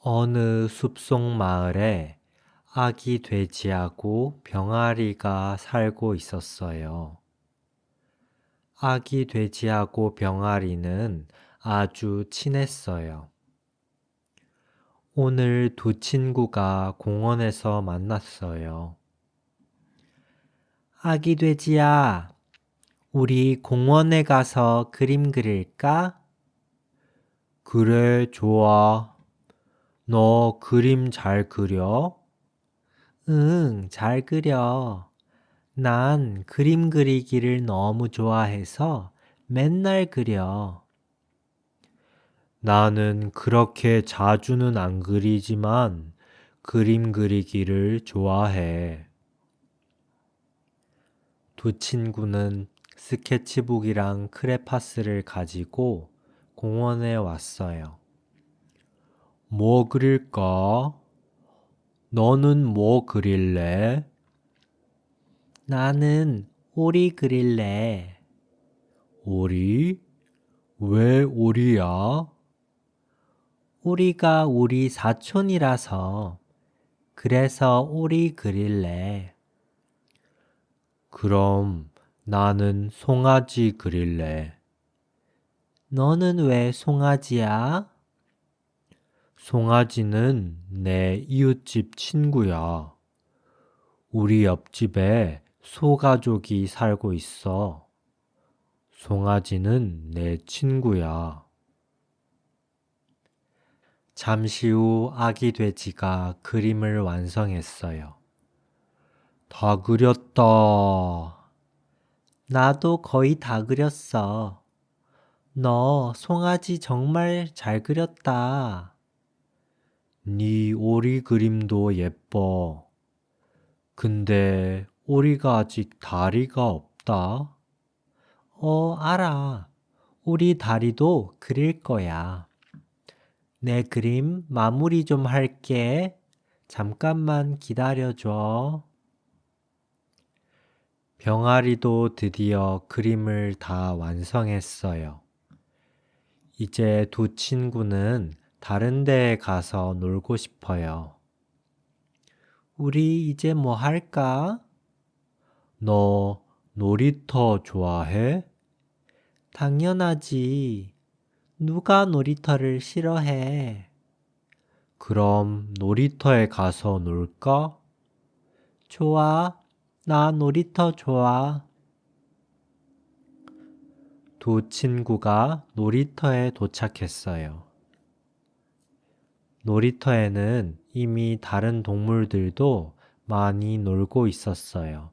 어느 숲속 마을에 아기 돼지하고 병아리가 살고 있었어요. 아기 돼지하고 병아리는 아주 친했어요. 오늘 두 친구가 공원에서 만났어요. 아기 돼지야, 우리 공원에 가서 그림 그릴까? 그래, 좋아. 너 그림 잘 그려? 응, 잘 그려. 난 그림 그리기를 너무 좋아해서 맨날 그려. 나는 그렇게 자주는 안 그리지만 그림 그리기를 좋아해. 두 친구는 스케치북이랑 크레파스를 가지고 공원에 왔어요. 뭐 그릴까? 너는 뭐 그릴래? 나는 오리 그릴래. 오리? 왜 오리야? 오리가 우리 사촌이라서 그래서 오리 그릴래. 그럼 나는 송아지 그릴래. 너는 왜 송아지야? 송아지는 내 이웃집 친구야. 우리 옆집에 소가족이 살고 있어. 송아지는 내 친구야. 잠시 후 아기 돼지가 그림을 완성했어요. 다 그렸다. 나도 거의 다 그렸어. 너 송아지 정말 잘 그렸다. 네 오리 그림도 예뻐. 근데 오리가 아직 다리가 없다. 알아. 우리 다리도 그릴 거야. 내 그림 마무리 좀 할게. 잠깐만 기다려줘. 병아리도 드디어 그림을 다 완성했어요. 이제 두 친구는 다른 데에 가서 놀고 싶어요. 우리 이제 뭐 할까? 너 놀이터 좋아해? 당연하지. 누가 놀이터를 싫어해? 그럼 놀이터에 가서 놀까? 좋아. 나 놀이터 좋아. 두 친구가 놀이터에 도착했어요. 놀이터에는 이미 다른 동물들도 많이 놀고 있었어요.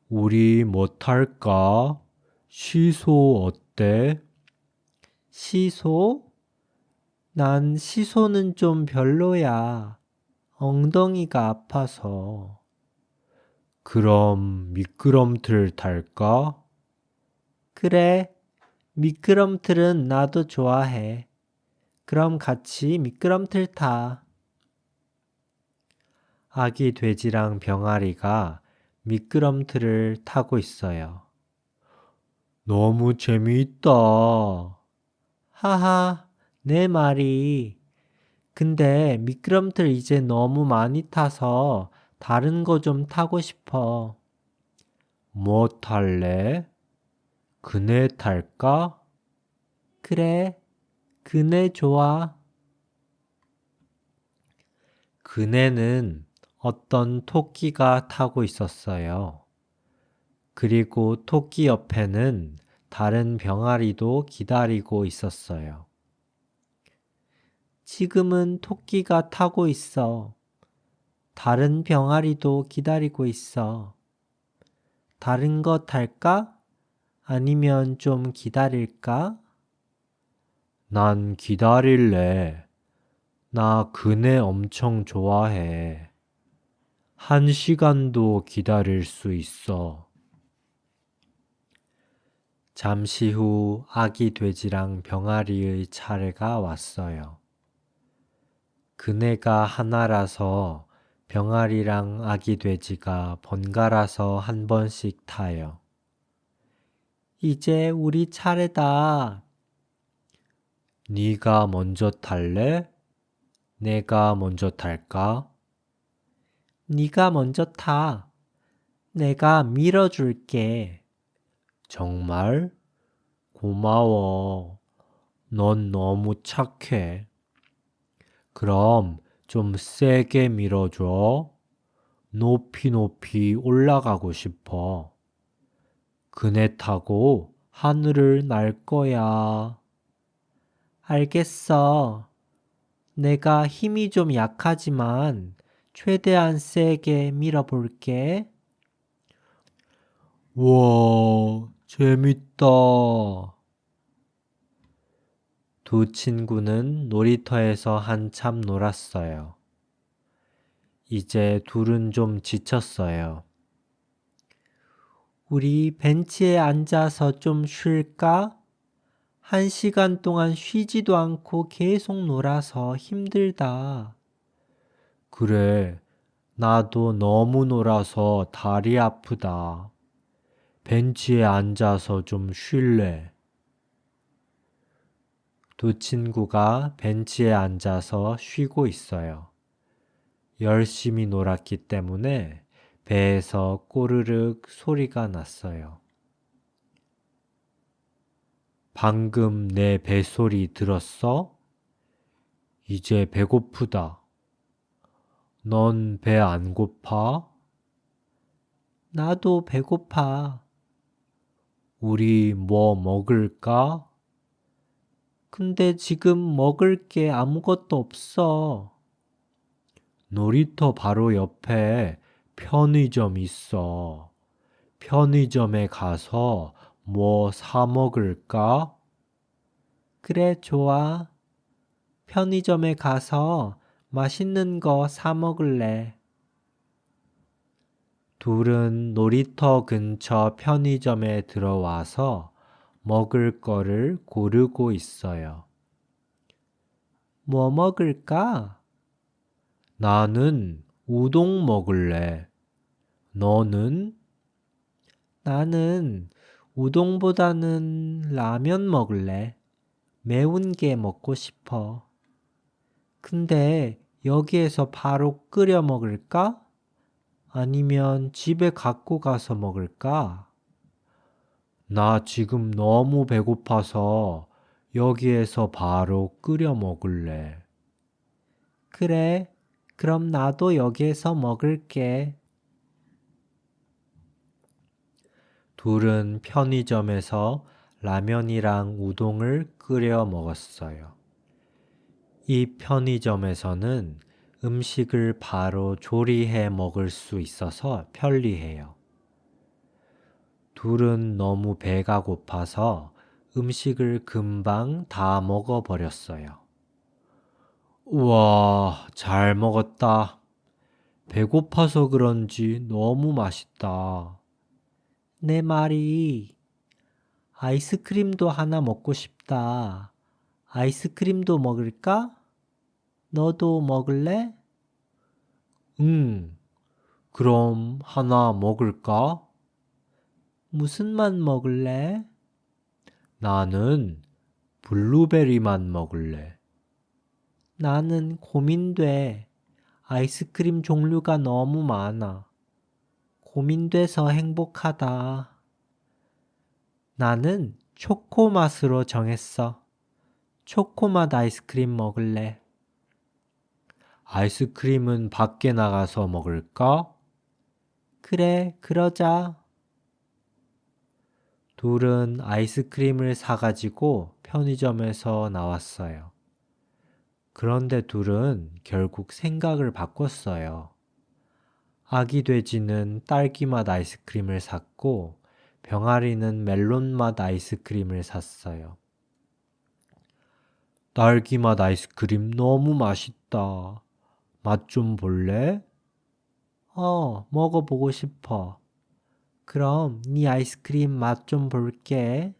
우리 뭐 탈까? 시소 어때? 시소? 난 시소는 좀 별로야. 엉덩이가 아파서. 그럼 미끄럼틀 탈까? 그래, 미끄럼틀은 나도 좋아해. 그럼 같이 미끄럼틀 타. 아기 돼지랑 병아리가 미끄럼틀을 타고 있어요. 너무 재미있다. 하하, 내 말이. 근데 미끄럼틀 이제 너무 많이 타서 다른 거 좀 타고 싶어. 뭐 탈래? 그네 탈까? 그래, 그네 좋아. 그네는 어떤 토끼가 타고 있었어요. 그리고 토끼 옆에는 다른 병아리도 기다리고 있었어요. 지금은 토끼가 타고 있어. 다른 병아리도 기다리고 있어. 다른 거 탈까? 아니면 좀 기다릴까? 난 기다릴래. 나 그네 엄청 좋아해. 1시간도 기다릴 수 있어. 잠시 후 아기 돼지랑 병아리의 차례가 왔어요. 그네가 하나라서 병아리랑 아기 돼지가 번갈아서 한 번씩 타요. 이제 우리 차례다. 네가 먼저 탈래? 내가 먼저 탈까? 네가 먼저 타. 내가 밀어줄게. 정말? 고마워. 넌 너무 착해. 그럼 좀 세게 밀어줘. 높이 높이 올라가고 싶어. 그네 타고 하늘을 날 거야. 알겠어. 내가 힘이 좀 약하지만 최대한 세게 밀어볼게. 와, 재밌다. 두 친구는 놀이터에서 한참 놀았어요. 이제 둘은 좀 지쳤어요. 우리 벤치에 앉아서 좀 쉴까? 1시간 동안 쉬지도 않고 계속 놀아서 힘들다. 그래, 나도 너무 놀아서 다리 아프다. 벤치에 앉아서 좀 쉴래. 두 친구가 벤치에 앉아서 쉬고 있어요. 열심히 놀았기 때문에 배에서 꼬르륵 소리가 났어요. 방금 내 뱃소리 들었어? 이제 배고프다. 넌 배 안 고파? 나도 배고파. 우리 뭐 먹을까? 근데 지금 먹을 게 아무것도 없어. 놀이터 바로 옆에 편의점 있어. 편의점에 가서 뭐 사 먹을까? 그래, 좋아. 편의점에 가서 맛있는 거 사 먹을래. 둘은 놀이터 근처 편의점에 들어와서 먹을 거를 고르고 있어요. 뭐 먹을까? 나는 우동 먹을래. 너는? 나는 우동보다는 라면 먹을래. 매운 게 먹고 싶어. 근데 여기에서 바로 끓여 먹을까? 아니면 집에 갖고 가서 먹을까? 나 지금 너무 배고파서 여기에서 바로 끓여 먹을래. 그래, 그럼 나도 여기에서 먹을게. 둘은 편의점에서 라면이랑 우동을 끓여 먹었어요. 이 편의점에서는 음식을 바로 조리해 먹을 수 있어서 편리해요. 둘은 너무 배가 고파서 음식을 금방 다 먹어버렸어요. 우와, 잘 먹었다. 배고파서 그런지 너무 맛있다. 내 말이 아이스크림도 하나 먹고 싶다. 아이스크림도 먹을까? 너도 먹을래? 그럼 하나 먹을까? 무슨 맛 먹을래? 나는 블루베리만 먹을래. 나는 고민돼. 아이스크림 종류가 너무 많아. 고민돼서 행복하다. 나는 초코 맛으로 정했어. 초코맛 아이스크림 먹을래. 아이스크림은 밖에 나가서 먹을까? 그래, 그러자. 둘은 아이스크림을 사가지고 편의점에서 나왔어요. 그런데 둘은 결국 생각을 바꿨어요. 아기 돼지는 딸기맛 아이스크림을 샀고 병아리는 멜론맛 아이스크림을 샀어요. 딸기맛 아이스크림 너무 맛있다. 맛 좀 볼래? 먹어보고 싶어. 그럼 네 아이스크림 맛 좀 볼게.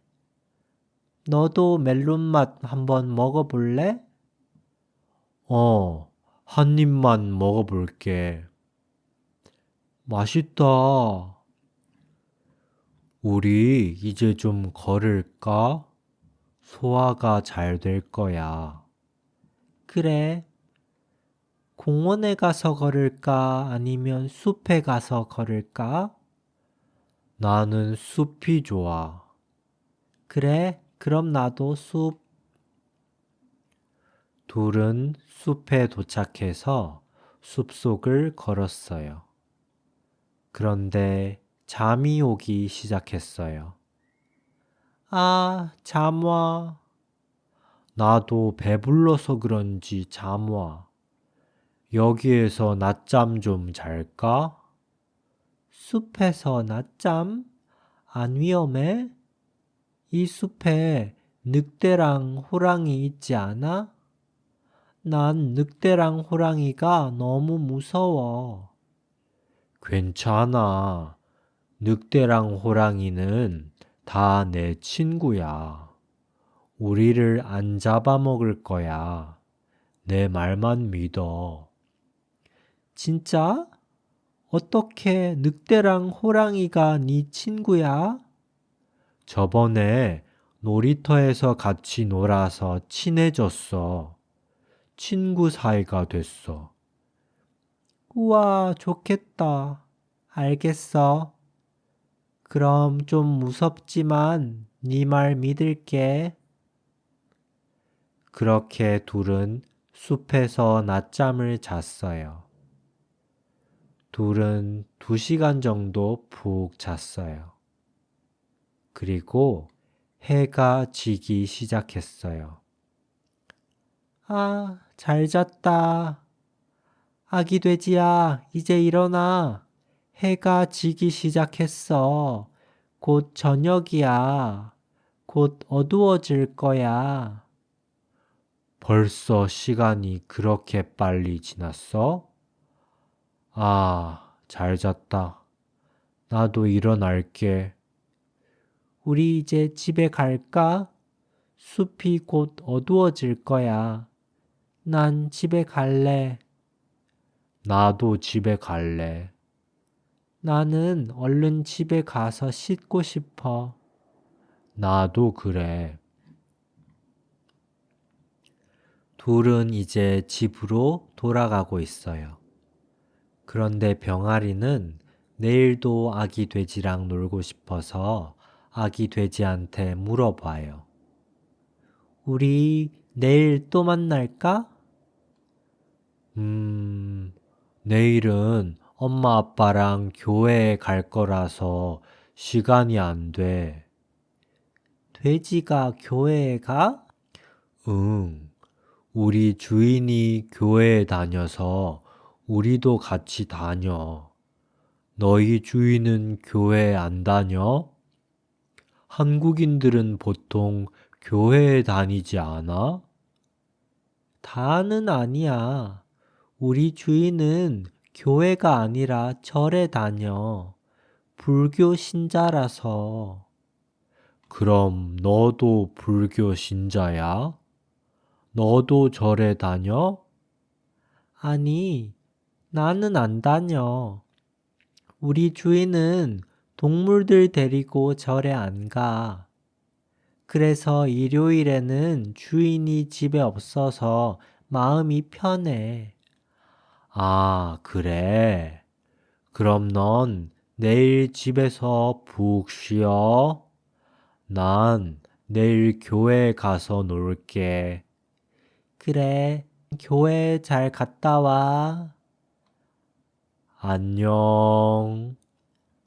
너도 멜론 맛 한번 먹어볼래? 한 입만 먹어볼게. 맛있다. 우리 이제 좀 걸을까? 소화가 잘 될 거야. 그래. 공원에 가서 걸을까? 아니면 숲에 가서 걸을까? 나는 숲이 좋아. 그래, 그럼 나도 숲. 둘은 숲에 도착해서 숲속을 걸었어요. 그런데 잠이 오기 시작했어요. 아, 잠 와. 나도 배불러서 그런지 잠 와. 여기에서 낮잠 좀 잘까? 숲에서 낮잠? 안 위험해? 이 숲에 늑대랑 호랑이 있지 않아? 난 늑대랑 호랑이가 너무 무서워. 괜찮아. 늑대랑 호랑이는 다 내 친구야. 우리를 안 잡아먹을 거야. 내 말만 믿어. 진짜? 어떻게 늑대랑 호랑이가 네 친구야? 저번에 놀이터에서 같이 놀아서 친해졌어. 친구 사이가 됐어. 우와, 좋겠다. 알겠어. 그럼 좀 무섭지만 네 말 믿을게. 그렇게 둘은 숲에서 낮잠을 잤어요. 둘은 2시간 정도 푹 잤어요. 그리고 해가 지기 시작했어요. 아, 잘 잤다. 아기 돼지야, 이제 일어나. 해가 지기 시작했어. 곧 저녁이야. 곧 어두워질 거야. 벌써 시간이 그렇게 빨리 지났어? 아, 잘 잤다. 나도 일어날게. 우리 이제 집에 갈까? 숲이 곧 어두워질 거야. 난 집에 갈래. 나도 집에 갈래. 나는 얼른 집에 가서 씻고 싶어. 나도 그래. 둘은 이제 집으로 돌아가고 있어요. 그런데 병아리는 내일도 아기 돼지랑 놀고 싶어서 아기 돼지한테 물어봐요. 우리 내일 또 만날까? 음, 내일은 엄마 아빠랑 교회에 갈 거라서 시간이 안 돼. 돼지가 교회에 가? 응, 우리 주인이 교회에 다녀서 우리도 같이 다녀. 너희 주인은 교회 안 다녀? 한국인들은 보통 교회에 다니지 않아? 다는 아니야. 우리 주인은 교회가 아니라 절에 다녀. 불교 신자라서. 그럼 너도 불교 신자야? 너도 절에 다녀? 아니, 나는 안 다녀. 우리 주인은 동물들 데리고 절에 안 가. 그래서 일요일에는 주인이 집에 없어서 마음이 편해. 아, 그래. 그럼 넌 내일 집에서 푹 쉬어. 난 내일 교회 가서 놀게. 그래, 교회 잘 갔다 와. 안녕.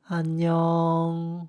안녕.